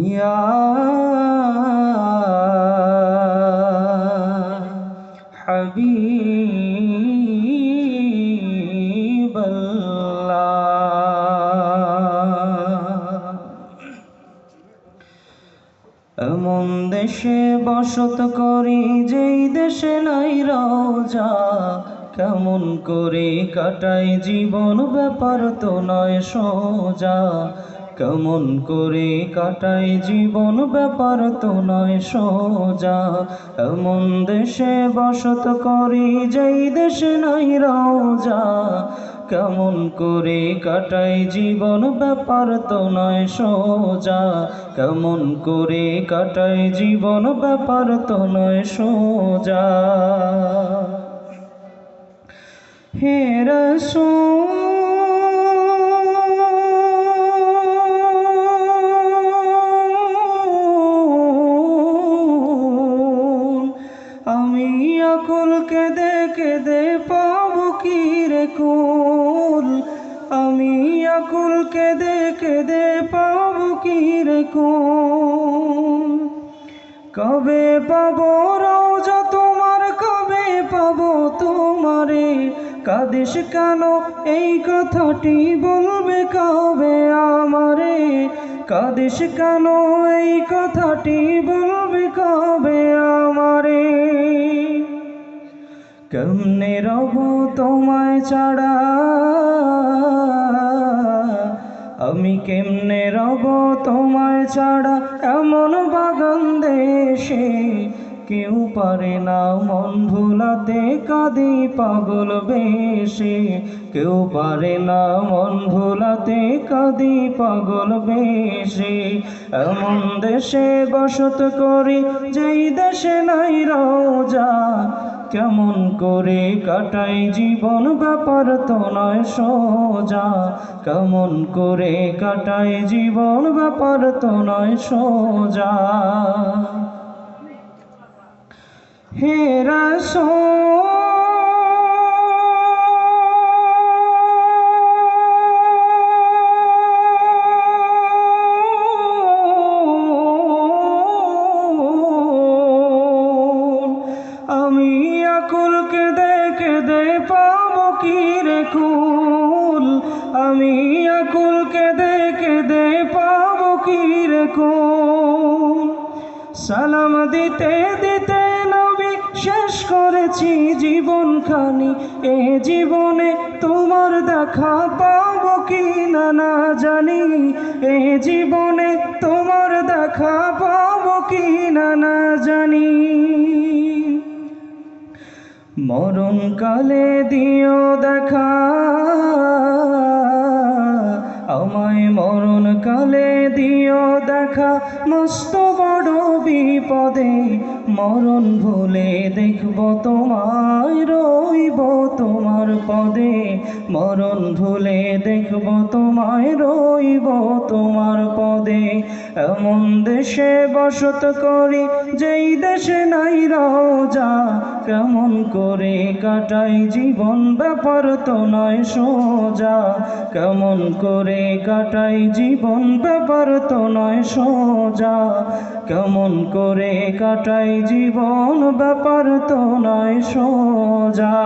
ইয়া এমন দেশে বসত করি যেই দেশে নাই রোজা, কেমন করে কাটাই জীবন ব্যাপার তো নয় সোজা। কেমন করে কাটাই জীবন ব্যাপার তো নয় সোজা। এমন দেশে বসত করি যেই দেশে নাই রোজা, কেমন করে কাটাই জীবন ব্যাপার তো নয় সোজা। কেমন করে কাটাই জীবন ব্যাপার তো নয় সোজা। হে রাসূল আমি আকুল কেঁদে কেঁদে পাবো কি রে কুল, আমি আকুল কেঁদে কেঁদে পাবো কি রে কুল। কবে পাবো রওজা তোমার, কবে পাবো তোমারে, কাঁদিস কেন এই কথাটি বলবে কবে আমারে, কাঁদিস কেন এই কথাটি বলবে কবে আমারে। কেমনে রব তোমায় ছাড়া, আমি কেমনে রব তোমায় ছাড়া এমন বাগান দেশে, কেউ পারে না মন ভুলাতে কাঁদি পাগল বেশে, কেউ পারে না মন ভুলাতে কাঁদি পাগল বেশে। এমন দেশে বসত করি যেই দেশে নাই রোজা, কেমন করে কাটাই জীবন ব্যাপার তো নয় সোজা। কেমন করে কাটাই জীবন ব্যাপার তো নয় সোজা। হে রাসূল আমি আকুল কেঁদে কেঁদে পাবো কি রে কুল, আমি আকুল কেঁদে কেঁদে পাবো কি রে কুল। সালাম দিতে দিতে নবী শেষ করেছি জীবন খানি, এ জীবনে তোমার দেখা পাবো কি না না জানি, এ জীবনে তোমার দেখা পাবো কি না না জানি। মরণ কালে দিও দেখা, আমায় মরণ কালে দিও দেখা, মস্ত বড় বিপদে মরণ ভুলে দেখব তোমায় রইব তোমার পদে, মরণ ভুলে দেখব তোমায় রইব তোমার পদে। এমন দেশে বসত করি যেই দেশে নাই রোজা, কেমন করে কাটাই জীবন ব্যাপার তো নয় সোজা। কেমন করে কাটাই জীবন ব্যাপার তো নয় সোজা। কেমন করে কাটাই জীবন ব্যাপার তো নয় সোজা।